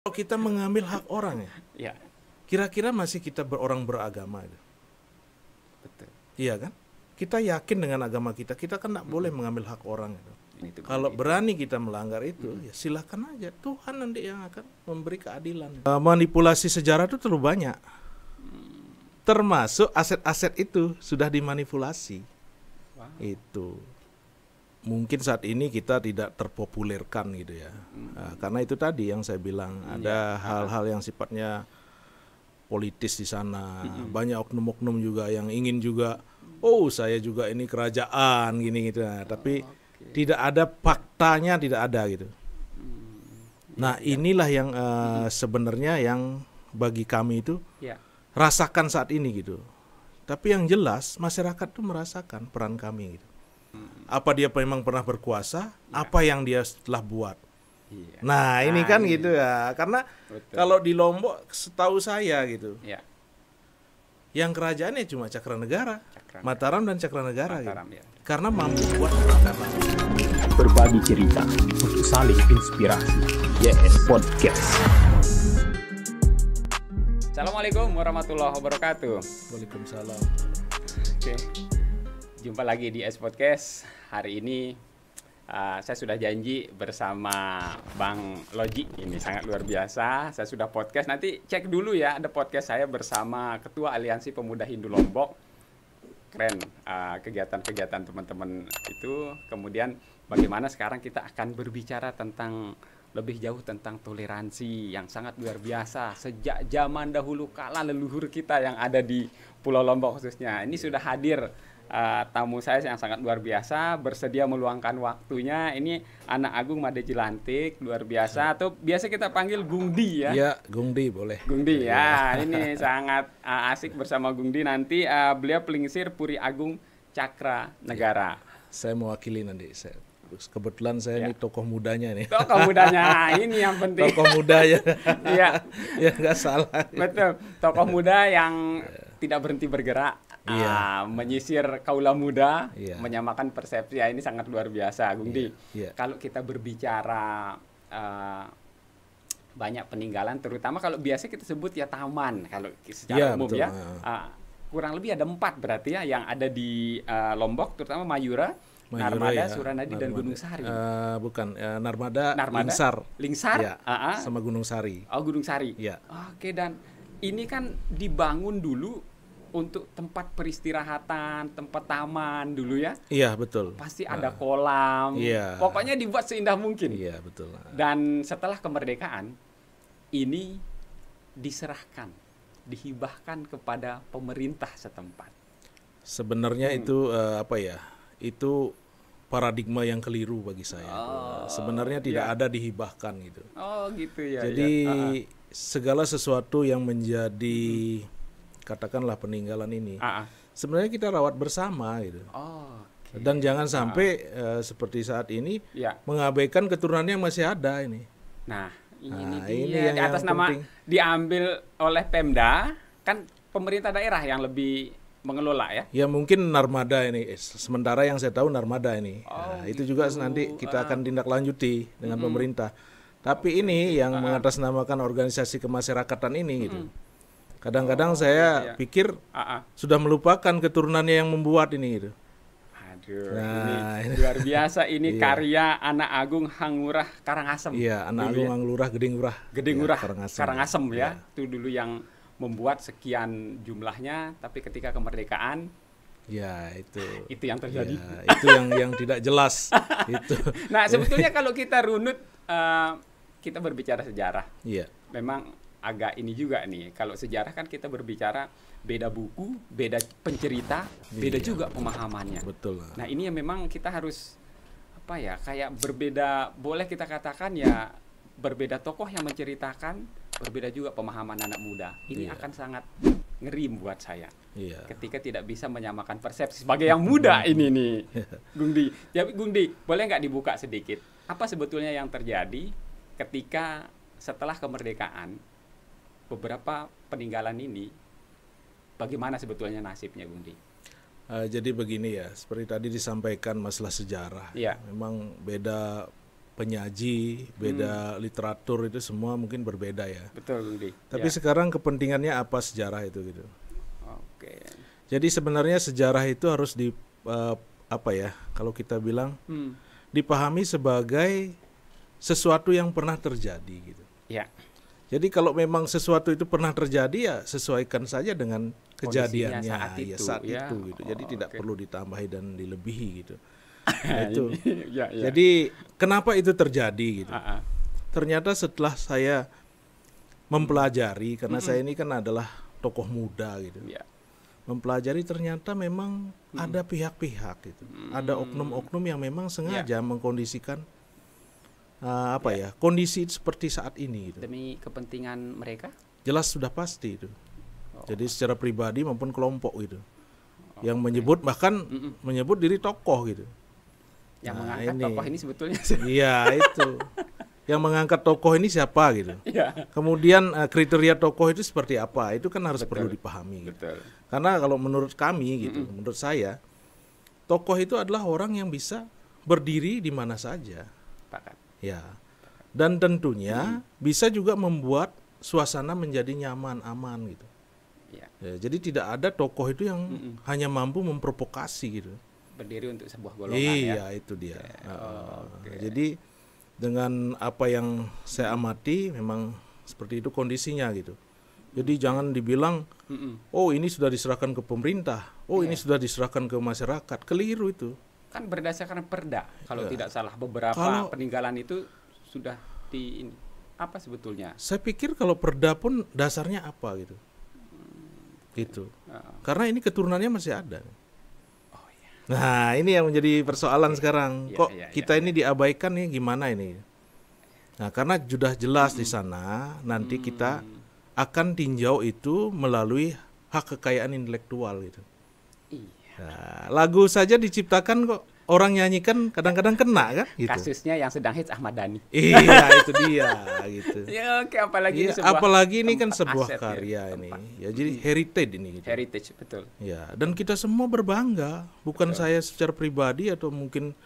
Kalau kita mengambil hak orang Ya, kira-kira masih kita orang beragama itu. betul. Iya kan? Kita yakin dengan agama kita kan tidak boleh mengambil hak orang itu. Itu Kalau begitu. berani kita melanggar itu, ya silahkan aja. Tuhan nanti yang akan memberi keadilan. Manipulasi sejarah itu terlalu banyak. Termasuk aset-aset itu sudah dimanipulasi. Wow. Itu. Mungkin saat ini kita tidak terpopulerkan gitu ya. Karena itu tadi yang saya bilang, ada hal-hal yang sifatnya politis di sana. Banyak oknum-oknum juga yang ingin juga, oh saya juga ini kerajaan gini gitu. Nah, tapi tidak ada faktanya, tidak ada gitu. Nah, inilah yang sebenarnya yang bagi kami itu Ya, rasakan saat ini gitu. Tapi yang jelas masyarakat tuh merasakan peran kami gitu. Apa dia memang pernah berkuasa, apa yang dia setelah buat. iya. Nah, ini kan gitu ya. Karena Betul. kalau di Lombok setahu saya gitu, Ya, yang kerajaannya cuma Cakranegara, Cakranegara. Mataram dan Cakranegara gitu. Mataram, ya. Karena mampu buat makanan. Berbagi cerita untuk saling inspirasi. YS Podcast. Assalamualaikum warahmatullahi wabarakatuh. Waalaikumsalam. Oke, jumpa lagi di S Podcast. Hari ini saya sudah janji bersama Bang Loji. Ini sangat luar biasa. Saya sudah podcast. Nanti cek dulu ya, ada podcast saya bersama Ketua Aliansi Pemuda Hindu Lombok. Keren kegiatan-kegiatan teman-teman itu. Kemudian bagaimana sekarang kita akan berbicara tentang lebih jauh tentang toleransi yang sangat luar biasa sejak zaman dahulu kala leluhur kita yang ada di Pulau Lombok khususnya. Ini sudah hadir tamu saya yang sangat luar biasa, bersedia meluangkan waktunya. Ini anak agung Made Jilantik, luar biasa. Atau biasa kita panggil Gungdi ya. Ya, Gungdi boleh. Gungdi ya, ini sangat asik bersama Gungdi. Nanti beliau pelingsir Puri Agung Cakranegara. Saya mewakili nanti. Kebetulan saya ini tokoh mudanya nih. Tokoh mudanya, ini yang penting. Tokoh muda ya. Iya, Ya nggak salah. betul. Tokoh muda yang tidak berhenti bergerak, Iya. menyisir kaula muda, Iya. menyamakan persepsi. Ya, ini sangat luar biasa, Gungdi. Iya. Kalau kita berbicara banyak peninggalan, terutama kalau biasa kita sebut ya taman, kalau Iya, secara umum betul. ya. Kurang lebih ada 4 berarti ya yang ada di Lombok, terutama Mayura, Narmada, ya. Suranadi, dan Narmada. Gunung Sari. Bukan, Narmada, Narmada, Lingsar. Lingsar, Ya, sama Gunung Sari. Oh, Gunung Sari. Ya. Oke, dan ini kan dibangun dulu untuk tempat peristirahatan, tempat taman dulu ya. Iya, betul. Pasti ada kolam. Iya. Pokoknya dibuat seindah mungkin. Iya, betul. Dan setelah kemerdekaan, ini diserahkan, dihibahkan kepada pemerintah setempat. Sebenarnya itu apa ya? Itu paradigma yang keliru bagi saya. Sebenarnya tidak ada dihibahkan gitu. Oh, gitu ya. Jadi ya. segala sesuatu yang menjadi katakanlah peninggalan ini, sebenarnya kita rawat bersama gitu. Oh, oke. Dan jangan sampai seperti saat ini Ya. mengabaikan keturunannya yang masih ada ini. Nah, ini Nah, dia. ini Di yang atas nama penting. diambil oleh Pemda, kan pemerintah daerah yang lebih mengelola ya. Ya mungkin Narmada ini, sementara yang saya tahu Narmada ini. Nah, itu juga nanti kita akan tindak lanjuti dengan pemerintah. Tapi ini yang mengatasnamakan organisasi kemasyarakatan ini gitu. Kadang-kadang saya pikir sudah melupakan keturunannya yang membuat ini gitu. Aduh, Nah, ini luar biasa. Ini karya anak agung Hangurah Karangasem. Iya, Anak Agung Anglurah Geding Urah. Gede Ya, Ngurah Karangasem. Karangasem ya. Itu dulu yang membuat sekian jumlahnya, tapi ketika kemerdekaan Ya, itu. itu yang terjadi. Ya, itu yang tidak jelas itu. Nah, sebetulnya kalau kita runut, kita berbicara sejarah. Iya. Memang agak ini juga nih. Kalau sejarah kan kita berbicara beda buku, beda pencerita, beda juga pemahamannya. Betul. Nah, ini yang memang kita harus apa ya? Kayak berbeda, boleh kita katakan ya berbeda tokoh yang menceritakan, berbeda juga pemahaman anak muda. Ini akan sangat ngeri buat saya. Iya. Ketika tidak bisa menyamakan persepsi sebagai yang muda ini nih, Gungdi. Ya, Gungdi, boleh nggak dibuka sedikit? Apa sebetulnya yang terjadi ketika setelah kemerdekaan beberapa peninggalan ini, bagaimana sebetulnya nasibnya, Gungdi? Jadi begini ya, seperti tadi disampaikan masalah sejarah. Iya. Memang beda penyaji, beda literatur, itu semua mungkin berbeda ya. Betul, Bung Di. Tapi sekarang kepentingannya apa sejarah itu gitu. Oke. Jadi sebenarnya sejarah itu harus kalau kita bilang dipahami sebagai sesuatu yang pernah terjadi gitu. Ya. Jadi kalau memang sesuatu itu pernah terjadi, ya sesuaikan saja dengan kejadiannya saat itu gitu. Jadi tidak perlu ditambahi dan dilebihi gitu. Itu. Jadi kenapa itu terjadi gitu? Ternyata setelah saya mempelajari, karena saya ini kan adalah tokoh muda gitu. Mempelajari, ternyata memang ada pihak-pihak gitu. Ada oknum-oknum yang memang sengaja mengkondisikan kondisi seperti saat ini gitu. Demi kepentingan mereka? Jelas sudah pasti itu. Jadi secara pribadi maupun kelompok gitu. Yang menyebut, bahkan menyebut diri tokoh gitu. Yang mengangkat tokoh ini sebetulnya. Iya, itu. Yang mengangkat tokoh ini siapa gitu. Kemudian kriteria tokoh itu seperti apa? Itu kan harus perlu dipahami gitu. Karena kalau menurut kami gitu, menurut saya, tokoh itu adalah orang yang bisa berdiri di mana saja. Ya. Dan tentunya bisa juga membuat suasana menjadi nyaman, aman gitu. Ya, jadi tidak ada tokoh itu yang hanya mampu memprovokasi gitu. Berdiri untuk sebuah golongan Iya, itu dia. Jadi dengan apa yang saya amati, memang seperti itu kondisinya gitu. Jadi jangan dibilang, oh ini sudah diserahkan ke pemerintah, oh ini sudah diserahkan ke masyarakat. Keliru itu. Kan berdasarkan perda, kalau tidak salah beberapa peninggalan itu sudah apa sebetulnya? Saya pikir kalau perda pun dasarnya apa gitu. Gitu. Karena ini keturunannya masih ada. Nah, ini yang menjadi persoalan sekarang. Kok kita ini diabaikan nih, gimana ini? Nah, karena sudah jelas di sana, nanti kita akan tinjau itu melalui hak kekayaan intelektual gitu. Nah, lagu saja diciptakan kok orang nyanyikan kadang-kadang kena kan gitu. Kasusnya yang sedang hits Ahmad Dhani. Iya, itu dia gitu. Ya, oke, apalagi ini kan sebuah karya ini. Ya, jadi heritage ini gitu. Heritage, betul. Ya, dan kita semua berbangga, bukan saya secara pribadi atau mungkin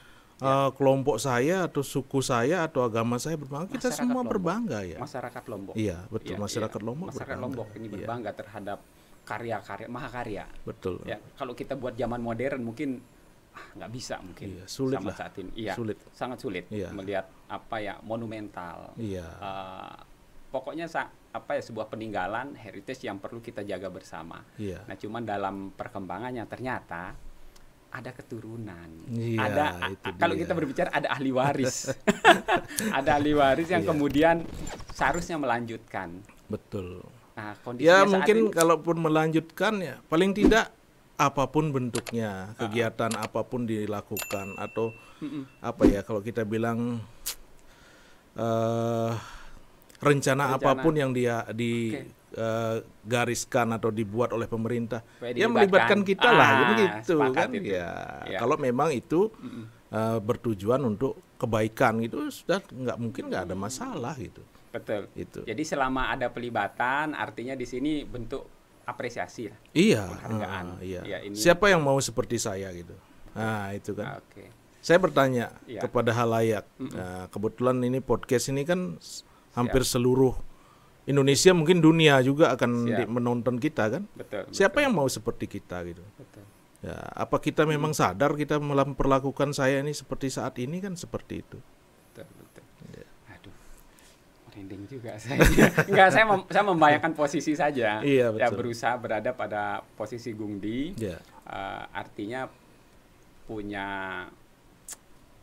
kelompok saya atau suku saya atau agama saya berbangga. Kita semua berbangga ya. Masyarakat Lombok. Iya, betul. Masyarakat Lombok. Masyarakat Lombok ini berbangga terhadap karya-karya mahakarya. Betul. Ya, kalau kita buat zaman modern mungkin nggak bisa mungkin. Sulit sama lah. saat ini. Iya, sangat sulit melihat monumental. Iya. Pokoknya sebuah peninggalan heritage yang perlu kita jaga bersama. Iya. Nah, cuman dalam perkembangannya ternyata ada keturunan. Iya, kalau kita berbicara ada ahli waris. Ada ahli waris yang kemudian seharusnya melanjutkan. Betul. Nah, kondisinya mungkin kalaupun melanjutkan ya paling tidak apapun bentuknya, kegiatan apapun dilakukan atau kalau kita bilang rencana apapun yang gariskan atau dibuat oleh pemerintah, ya melibatkan kita lah gitu kan. Kalau memang itu bertujuan untuk kebaikan gitu, sudah nggak ada masalah gitu. Betul. Jadi selama ada pelibatan, artinya di sini bentuk apresiasi lah. Iya. Penghargaan. Ya, ini. Siapa yang mau seperti saya gitu? Nah, itu kan. Saya bertanya kepada halayak. Nah, kebetulan ini podcast ini kan hampir seluruh Indonesia, mungkin dunia juga akan menonton kita kan. Siapa yang mau seperti kita gitu? Ya, apa kita memang sadar kita memperlakukan saya ini seperti saat ini kan seperti itu. Merinding juga saya. Enggak, saya membayangkan posisi saja. Iya, betul. Ya, berusaha berada pada posisi Gungdi. Artinya punya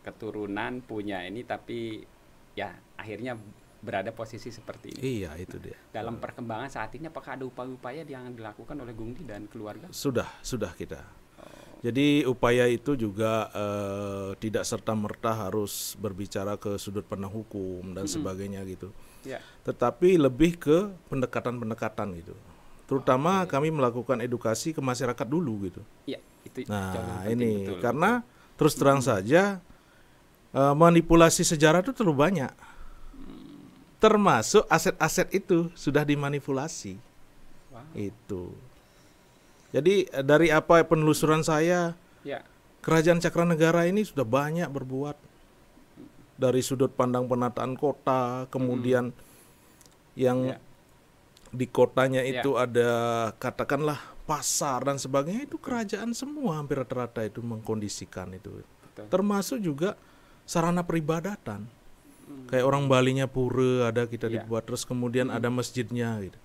keturunan, punya ini, tapi ya akhirnya berada posisi seperti ini. Iya, itu dia. Dalam perkembangan saat ini apakah ada upaya-upaya yang dilakukan oleh Gungdi dan keluarga? Sudah kita. Jadi upaya itu juga tidak serta-merta harus berbicara ke sudut pandang hukum dan sebagainya gitu. Tetapi lebih ke pendekatan-pendekatan gitu. Terutama kami melakukan edukasi ke masyarakat dulu gitu. Itu nah ini betul. Karena terus terang saja manipulasi sejarah itu terlalu banyak. Termasuk aset-aset itu sudah dimanipulasi. Itu. Jadi dari apa penelusuran saya, Kerajaan Cakranegara ini sudah banyak berbuat dari sudut pandang penataan kota, kemudian yang di kotanya itu ada katakanlah pasar dan sebagainya, itu kerajaan semua hampir rata-rata itu mengkondisikan itu. Betul. Termasuk juga sarana peribadatan. Kayak orang Balinya pura ada kita dibuat, terus kemudian ada masjidnya gitu.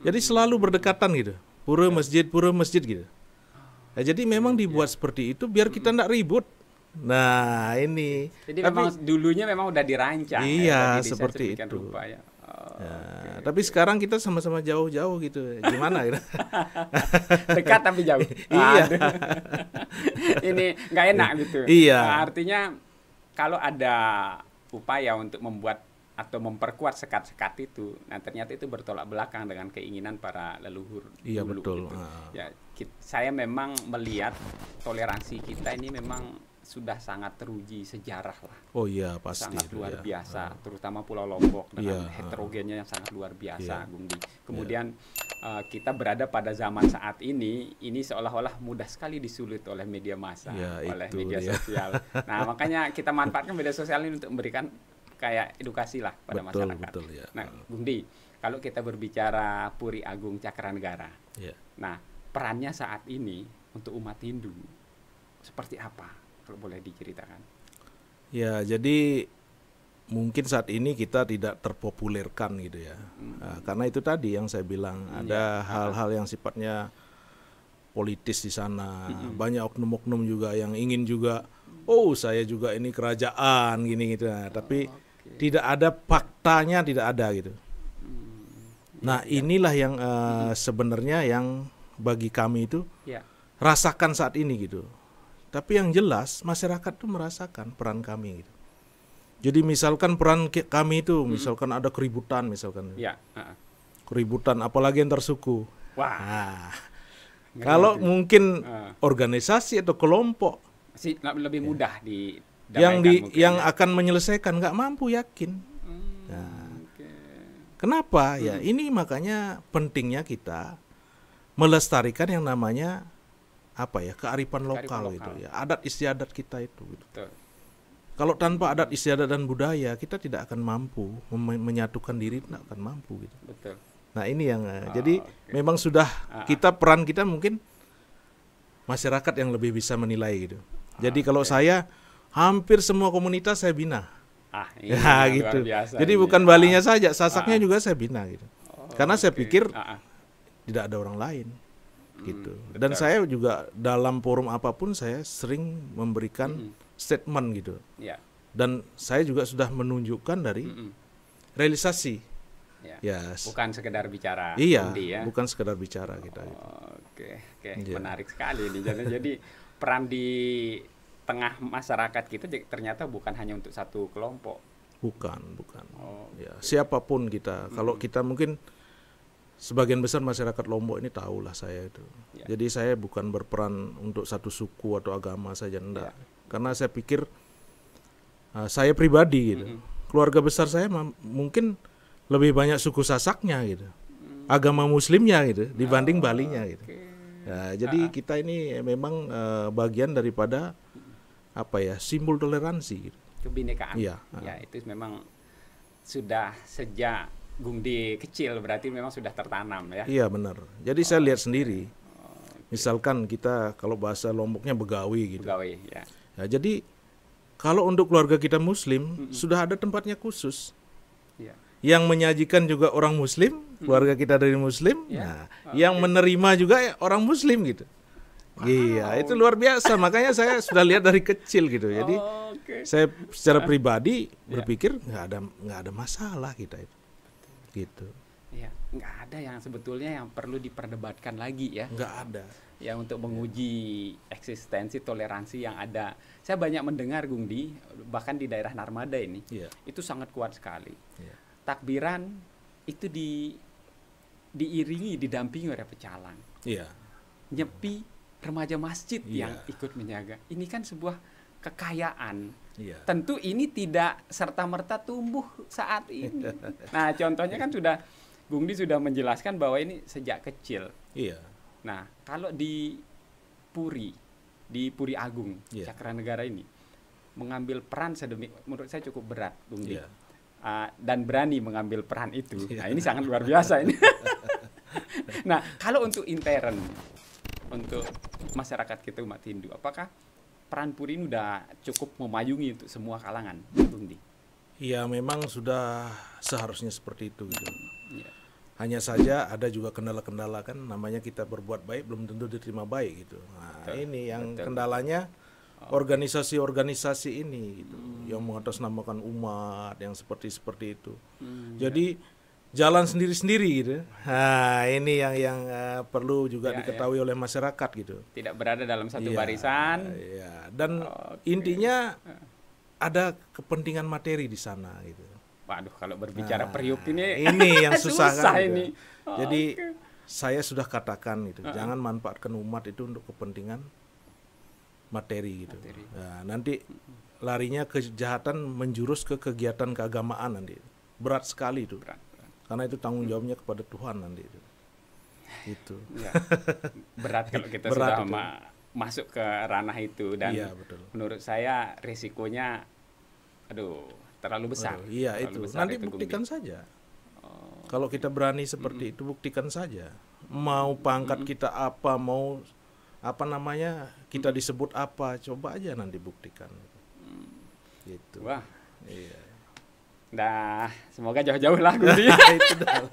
Jadi selalu berdekatan gitu. Pura masjid gitu. Nah, jadi memang dibuat seperti itu biar kita tidak ribut. Nah, ini. Jadi memang dulunya memang udah dirancang. Iya, ya, seperti itu. Rupa, ya. Tapi sekarang kita sama-sama jauh-jauh gitu. Gimana gitu? Dekat tapi jauh. Iya. Ini nggak enak gitu. Iya. Artinya kalau ada upaya untuk membuat atau memperkuat sekat-sekat itu, nah ternyata itu bertolak belakang dengan keinginan para leluhur Iya, dulu. betul. Gitu. Ya, saya memang melihat toleransi kita ini memang sudah sangat teruji sejarah lah. Oh iya, pasti. Sangat itu, luar ya. biasa, terutama Pulau Lombok dengan heterogennya yang sangat luar biasa, Bung Di. Kemudian kita berada pada zaman saat ini seolah-olah mudah sekali disulit oleh media massa, oleh media sosial. Nah, makanya kita manfaatkan media sosial ini untuk memberikan kayak edukasi lah pada masyarakat. Betul, ya. Nah, Bung Di, kalau kita berbicara Puri Agung Cakranegara, nah perannya saat ini untuk umat Hindu seperti apa? Kalau boleh diceritakan. Ya, jadi mungkin saat ini kita tidak terpopulerkan gitu ya. Karena itu tadi yang saya bilang, ada hal-hal yang sifatnya politis di sana. Banyak oknum-oknum juga yang ingin juga, saya juga ini kerajaan gini gitu. Nah, tapi tidak ada faktanya, tidak ada gitu. Nah, inilah yang sebenarnya yang bagi kami itu rasakan saat ini gitu. Tapi yang jelas masyarakat tuh merasakan peran kami gitu. Jadi misalkan peran kami itu, misalkan ada keributan misalkan. Keributan apalagi antar suku. Wah. Nah, kalau mungkin organisasi atau kelompok lebih mudah yang akan menyelesaikan, nggak mampu yakin. Kenapa? Ya ini makanya pentingnya kita melestarikan yang namanya kearifan lokal gitu ya, adat istiadat kita itu gitu. Betul. Kalau tanpa adat istiadat dan budaya kita tidak akan mampu menyatukan diri, tidak akan mampu gitu. Betul. Nah ini yang jadi memang sudah peran kita mungkin masyarakat yang lebih bisa menilai gitu. Jadi kalau saya hampir semua komunitas saya bina. Gitu. Jadi bukan Balinya saja, Sasaknya juga saya bina gitu. Karena saya pikir tidak ada orang lain. Gitu. Dan saya juga dalam forum apapun saya sering memberikan statement gitu. Dan saya juga sudah menunjukkan dari realisasi. Bukan sekedar bicara. Iya, bukan sekedar bicara kita. Gitu. Menarik sekali ini. Jadi peran di tengah masyarakat kita ternyata bukan hanya untuk satu kelompok. Bukan. Siapapun kita. Kalau kita mungkin sebagian besar masyarakat Lombok ini tahulah saya itu. Jadi saya bukan berperan untuk satu suku atau agama saja, enggak. Karena saya pikir saya pribadi gitu. Keluarga besar saya mungkin lebih banyak suku Sasaknya gitu. Agama Muslimnya gitu dibanding Balinya gitu. Jadi kita ini memang bagian daripada simbol toleransi gitu. Kebinekaan. Ya, itu memang sudah sejak Bung Di kecil berarti memang sudah tertanam ya. Iya benar. Jadi saya lihat sendiri. Misalkan kita kalau bahasa Lomboknya begawi gitu. Begawi, ya. Jadi kalau untuk keluarga kita Muslim sudah ada tempatnya khusus. Yang menyajikan juga orang Muslim, keluarga kita dari Muslim. Yang menerima juga orang Muslim gitu. Iya, itu luar biasa. Makanya saya sudah lihat dari kecil gitu. Jadi saya secara pribadi berpikir nggak ada masalah kita itu. Gitu. Ya, nggak ada yang sebetulnya yang perlu diperdebatkan lagi ya. Nggak ada. Ya untuk menguji eksistensi toleransi yang ada. Saya banyak mendengar Gung Di, bahkan di daerah Narmada ini, itu sangat kuat sekali. Takbiran itu diiringi, didampingi oleh pecalang. Nyepi remaja masjid yang ikut menjaga. Ini kan sebuah kekayaan. Tentu ini tidak serta-merta tumbuh saat ini. Nah, contohnya kan Bung Di sudah menjelaskan bahwa ini sejak kecil. Nah, kalau di Puri Agung Cakranegara ini, mengambil peran menurut saya cukup berat, Bung Di. Iya. Dan berani mengambil peran itu. Nah, ini sangat luar biasa ini. Nah, kalau untuk intern, untuk masyarakat kita umat Hindu, apakah peran Puri ini udah cukup memayungi untuk semua kalangan, Bung Di? Ya memang sudah seharusnya seperti itu gitu. Ya. Hanya saja ada juga kendala-kendala kan, namanya kita berbuat baik belum tentu diterima baik gitu. Nah, Betul, ini yang betul. kendalanya organisasi-organisasi ini gitu, yang mengatasnamakan umat yang seperti itu. Jadi jalan sendiri-sendiri gitu. Nah, ini yang perlu juga diketahui oleh masyarakat gitu. Tidak berada dalam satu Iya, barisan. iya. Dan intinya ada kepentingan materi di sana gitu. Waduh, kalau berbicara periuk ini yang susah kan gitu. ini. Jadi saya sudah katakan gitu, jangan manfaatkan umat itu untuk kepentingan materi gitu. Nah, nanti larinya kejahatan menjurus ke kegiatan keagamaan nanti. Berat sekali itu. Karena itu tanggung jawabnya kepada Tuhan nanti itu. Gitu. Ya. Berat kalau kita Berat sudah itu. Masuk ke ranah itu, dan Iya, betul. menurut saya risikonya terlalu besar. Iya Terlalu itu. besar Nanti itu, buktikan Bung Di. saja. Kalau kita berani seperti itu, buktikan saja. Mau pangkat kita apa, mau kita disebut apa, coba aja nanti buktikan. Gitu. Wah, Iya. dah, semoga jauh-jauh lah Gung Di. Itu dah.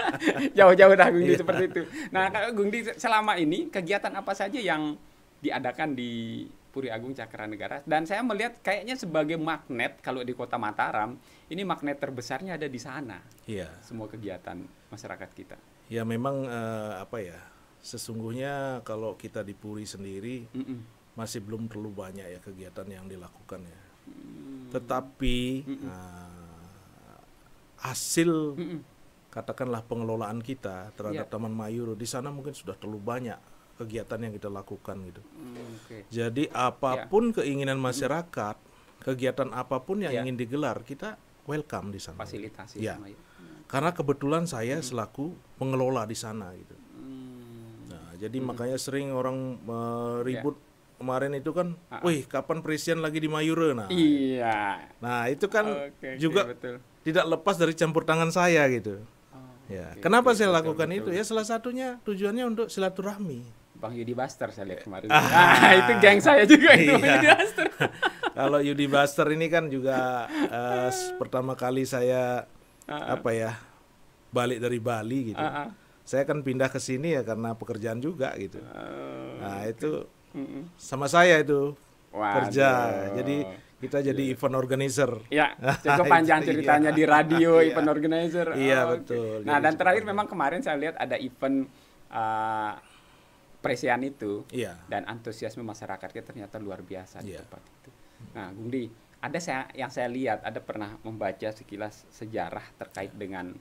Jauh-jauh dah Gung Di seperti itu. Nah, kalau Gung Di selama ini kegiatan apa saja yang diadakan di Puri Agung Cakranegara? Dan saya melihat kayaknya sebagai magnet, kalau di Kota Mataram, ini magnet terbesarnya ada di sana. Iya. Semua kegiatan masyarakat kita. Ya memang sesungguhnya kalau kita di Puri sendiri masih belum terlalu banyak ya kegiatan yang dilakukan ya. Tetapi hasil katakanlah pengelolaan kita terhadap Taman Mayur di sana mungkin sudah terlalu banyak kegiatan yang kita lakukan gitu. Okay. Jadi apapun keinginan masyarakat, kegiatan apapun yang ingin digelar, kita welcome di sana. Fasilitasi Ya. sama ya. Karena kebetulan saya selaku pengelola di sana gitu. Nah, jadi makanya sering orang ribut kemarin itu kan, wih kapan presiden lagi di Mayura? Nah, nah itu kan juga betul. tidak lepas dari campur tangan saya gitu. Ya, kenapa saya lakukan itu? Ya salah satunya tujuannya untuk silaturahmi. Bang Yudi Buster saya lihat kemarin. Itu geng saya juga itu Bang Yudi Buster. Kalau Yudi Buster ini kan juga pertama kali saya balik dari Bali gitu. Saya kan pindah ke sini ya karena pekerjaan juga gitu. Nah, itu sama saya itu kerja. Jadi kita jadi event organizer. Ya, cukup panjang ceritanya di radio, event organizer. Iya, betul. Nah, Jadi dan terakhir memang kemarin saya lihat ada event Presian itu. Iya. Dan antusiasme masyarakatnya ternyata luar biasa di tempat itu. Nah, Bung Di, yang saya lihat, ada pernah membaca sekilas sejarah terkait dengan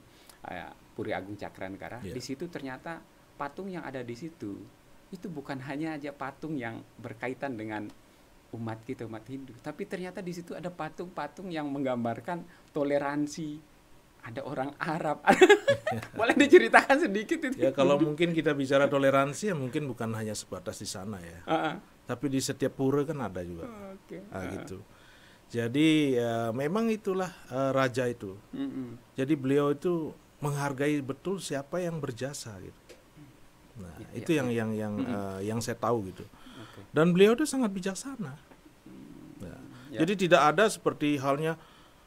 Puri Agung Cakranegara. Di situ ternyata patung yang ada di situ itu bukan hanya aja patung yang berkaitan dengan umat kita, umat Hindu, tapi ternyata di situ ada patung-patung yang menggambarkan toleransi. Ada orang Arab. Boleh diceritakan sedikit itu? Ya kalau mungkin kita bicara toleransi ya mungkin bukan hanya sebatas di sana ya. Tapi di setiap pura kan ada juga. Gitu. Jadi ya memang itulah raja itu. Jadi beliau itu menghargai betul siapa yang berjasa gitu. Nah, itu yang saya tahu gitu. Dan beliau itu sangat bijaksana. Nah, jadi tidak ada seperti halnya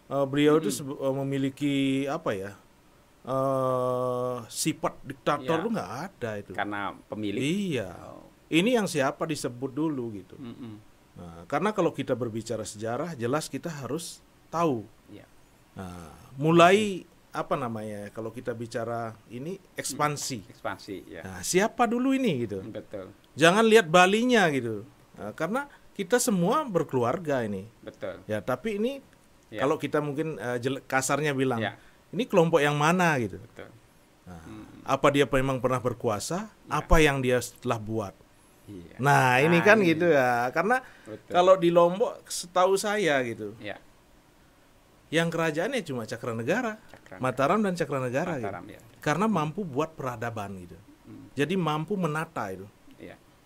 beliau itu memiliki sifat diktator itu nggak ada itu. Karena pemilik. Iya. Ini yang siapa disebut dulu gitu. Nah, karena kalau kita berbicara sejarah, jelas kita harus tahu. Nah, mulai kalau kita bicara ini ekspansi. Ya. Nah, siapa dulu ini gitu. Betul. Jangan lihat Balinya gitu. Nah, karena kita semua berkeluarga ini. Betul. Ya, tapi ini kalau kita mungkin kasarnya bilang, ini kelompok yang mana gitu. Betul. Nah, apa dia memang pernah berkuasa? Apa yang dia telah buat? Nah, ini kan gitu ya. Karena kalau di Lombok setahu saya gitu. Yang kerajaannya cuma Cakranegara, Mataram dan Cakranegara gitu. Karena mampu buat peradaban gitu. Jadi mampu menata itu.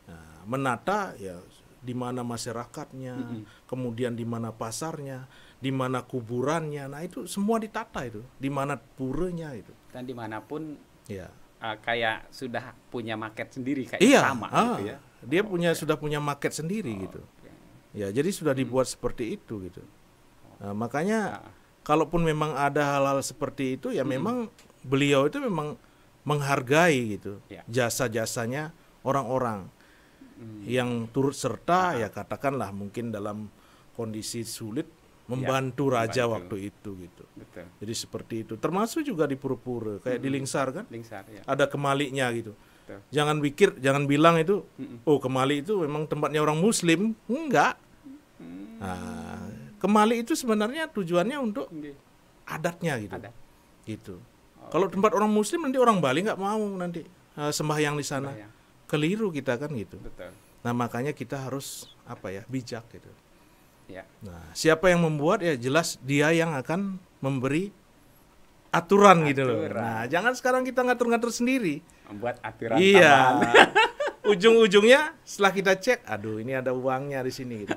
Nah, menata ya di mana masyarakatnya, kemudian di mana pasarnya, di mana kuburannya. Nah itu semua ditata itu, di mana puranya itu. Dan dimanapun Ya. kayak sudah punya market sendiri kayak Iya, sama gitu ya. dia sudah punya market sendiri gitu. Oke. Ya, jadi sudah dibuat seperti itu gitu. Nah, makanya kalaupun memang ada hal-hal seperti itu ya memang beliau itu memang menghargai gitu Ya. jasa-jasanya orang-orang yang turut serta ya katakanlah mungkin dalam kondisi sulit membantu raja membantu. waktu itu gitu. Betul. Jadi seperti itu. Termasuk juga di Pura-Pura kayak di Lingsar kan Lingsar ya. ada kemaliknya gitu. Betul. Jangan bilang itu oh Kemali itu memang tempatnya orang muslim, enggak. Nah, Kemali itu sebenarnya tujuannya untuk Oke. adatnya gitu. Ada. Gitu. Kalau tempat orang muslim nanti orang Bali nggak mau nanti sembahyang di sana. Sembahyang. Keliru kita kan gitu. Betul. Nah, makanya kita harus bijak gitu. Ya. Nah, siapa yang membuat ya jelas dia yang akan memberi aturan gitu loh. Aturan. Nah, jangan sekarang kita ngatur-ngatur sendiri. Membuat aturan Iya. tambahan. Ujung-ujungnya setelah kita cek, aduh ini ada uangnya di sini gitu.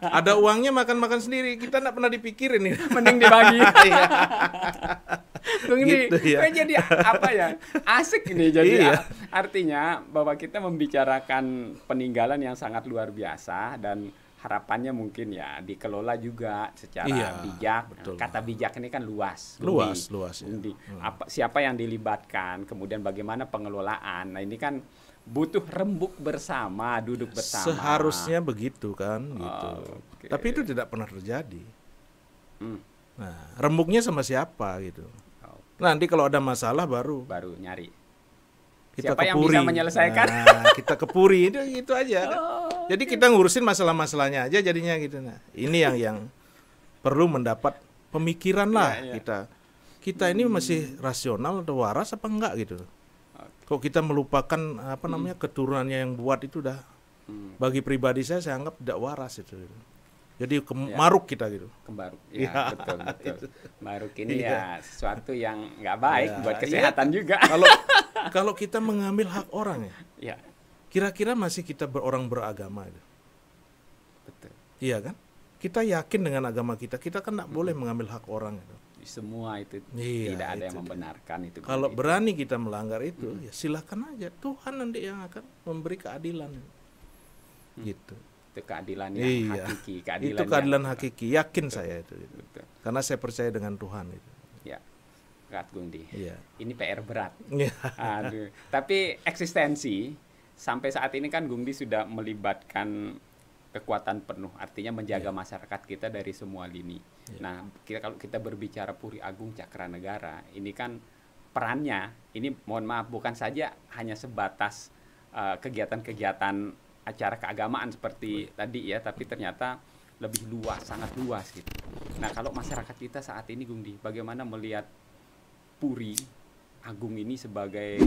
Ada uangnya makan-makan sendiri, kita nggak pernah dipikirin ini. Mending dibagi. Iya. Gitu, Gitu ya. jadi apa ya? Asik nih jadi Iya. artinya bahwa kita membicarakan peninggalan yang sangat luar biasa dan harapannya mungkin ya dikelola juga secara Iya, bijak. betul. Kata bijak ini kan luas. Luas, Gundi. luas, ya. Gundi. Siapa yang dilibatkan, kemudian bagaimana pengelolaan. Nah, ini kan butuh rembuk bersama, duduk bersama. Seharusnya begitu kan gitu. Oke. Tapi itu tidak pernah terjadi. Hmm. Nah, rembuknya sama siapa gitu. Oh, Nanti kalau ada masalah baru baru nyari. kita Siapa ke yang Puri. bisa menyelesaikan? Nah, kita ke Puri itu gitu aja. Jadi kita ngurusin masalah-masalahnya aja jadinya gitu. Nah, ini yang perlu mendapat pemikiran lah Iya, iya. kita. Kita ini masih rasional atau waras apa enggak gitu. Kok kita melupakan keturunannya yang buat itu dah. Bagi pribadi saya anggap tidak waras itu. Jadi maruk kita gitu. Kembaruk. Ya, Iya, betul. Maruk ini Iya. ya sesuatu yang nggak baik Ya, buat kesehatan juga. Kalau kita mengambil hak orang ya, Ya, kira-kira masih kita orang beragama itu. betul. Iya kan? Kita yakin dengan agama kita kan tidak boleh mengambil hak orang itu. Semua itu Iya, tidak ada yang itu dia. membenarkan itu. Kalau Itu. berani kita melanggar itu, ya silakan aja. Tuhan nanti yang akan memberi keadilan. Gitu. Itu keadilan yang Iya. hakiki, Itu keadilan hakiki, yakin saya itu. Betul. Karena saya percaya dengan Tuhan itu. Ya. Berat Gundi. Iya. Ini PR berat. Iya. Aduh. Tapi eksistensi sampai saat ini kan Gundi sudah melibatkan kekuatan penuh, artinya menjaga masyarakat kita dari semua lini. Nah, kalau kita berbicara Puri Agung Cakranegara, ini kan perannya, ini mohon maaf bukan saja hanya sebatas kegiatan-kegiatan acara keagamaan seperti tadi ya, tapi ternyata lebih luas, sangat luas gitu. Nah, kalau masyarakat kita saat ini Gundi, bagaimana melihat Puri Agung ini sebagai,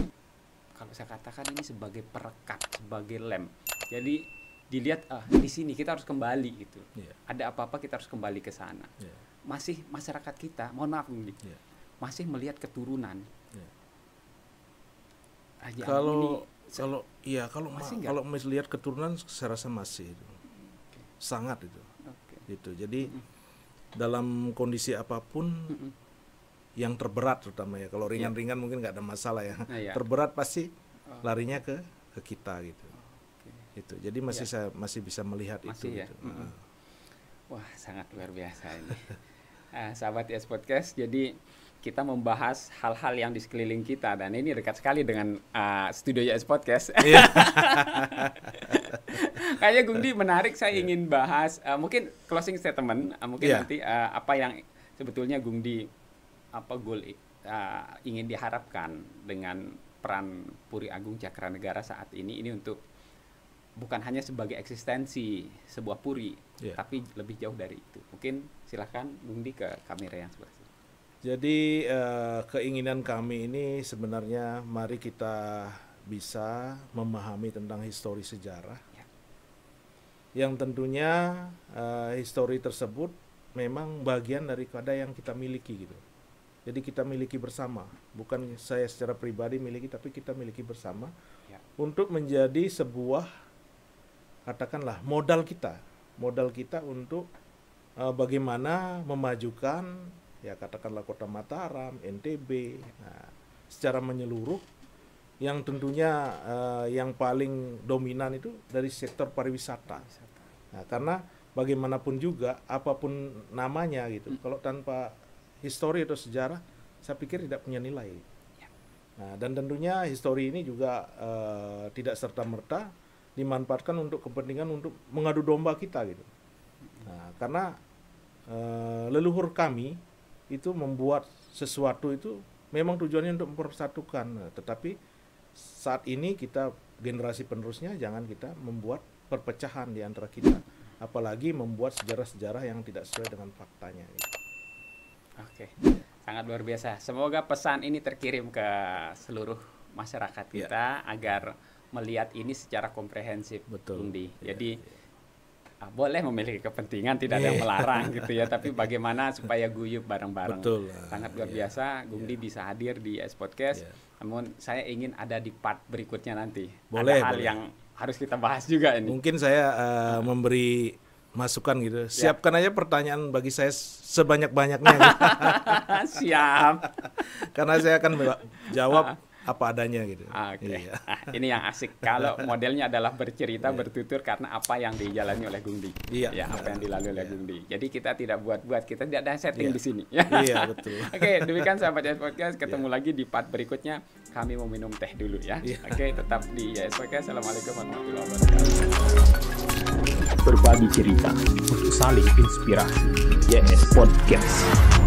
kalau saya katakan ini sebagai perekat, sebagai lem. Jadi dilihat di sini kita harus kembali gitu. Iya. Ada apa-apa kita harus kembali ke sana. Iya. Masih masyarakat kita, mohon maaf Gundi, Iya. masih melihat keturunan. Iya. Raja Kalau ini, Masih nggak? kalau melihat keturunan saya rasa masih itu. Sangat itu. oke. Gitu. Jadi dalam kondisi apapun yang terberat terutama ya. Kalau ringan-ringan mungkin nggak ada masalah ya. Nah, iya. Terberat pasti larinya ke kita gitu. Gitu. Jadi saya masih bisa melihat Masih itu ya? gitu. Wah, sangat luar biasa ini. Sahabat YS Podcast, jadi kita membahas hal-hal yang di sekeliling kita dan ini dekat sekali dengan studio YS Podcast. Kayaknya Gundi menarik, saya ingin bahas mungkin closing statement, mungkin nanti apa yang sebetulnya Gundi goal ingin diharapkan dengan peran Puri Agung Cakranegara saat ini untuk bukan hanya sebagai eksistensi sebuah puri, tapi lebih jauh dari itu. Mungkin silahkan Gundi ke kamera yang sebelah sini. Jadi keinginan kami ini sebenarnya mari kita bisa memahami tentang histori sejarah. Ya. Yang tentunya histori tersebut memang bagian daripada yang kita miliki gitu. Jadi kita miliki bersama, bukan saya secara pribadi miliki, tapi kita miliki bersama untuk menjadi sebuah katakanlah modal kita untuk bagaimana memajukan ya katakanlah Kota Mataram, NTB secara menyeluruh, yang tentunya yang paling dominan itu dari sektor pariwisata. Nah, karena bagaimanapun juga apapun namanya gitu, kalau tanpa histori atau sejarah, saya pikir tidak punya nilai. Nah, dan tentunya histori ini juga tidak serta-merta dimanfaatkan untuk kepentingan untuk mengadu domba kita gitu. Nah, karena leluhur kami itu membuat sesuatu itu memang tujuannya untuk mempersatukan, tetapi saat ini kita generasi penerusnya jangan kita membuat perpecahan di antara kita, apalagi membuat sejarah-sejarah yang tidak sesuai dengan faktanya gitu. Oke, sangat luar biasa. Semoga pesan ini terkirim ke seluruh masyarakat kita agar melihat ini secara komprehensif. Betul. Gundi. Jadi boleh memiliki kepentingan, tidak ada yang melarang gitu ya, tapi bagaimana supaya guyup bareng-bareng. Betul. Sangat luar biasa Gundi bisa hadir di S Podcast. Namun saya ingin ada di part berikutnya nanti. Boleh, ada hal yang harus kita bahas juga ini. Mungkin saya memberi masukan gitu. Siapkan aja pertanyaan bagi saya sebanyak-banyaknya gitu. Siap. Karena saya akan jawab apa adanya gitu. Oke. Iya. Nah, ini yang asik. Kalau modelnya adalah bercerita, bertutur karena apa yang dijalani oleh Gundi. Iya. Ya, apa yang dilalui oleh Gundi. Jadi kita tidak buat-buat, kita tidak ada setting di sini. Iya, betul. Oke, demikian sahabat YS Podcast. Ketemu lagi di part berikutnya. Kami mau minum teh dulu ya. Oke, tetap di YS Podcast. Assalamualaikum warahmatullahi wabarakatuh. Berbagi cerita untuk saling inspirasi. YS Podcast.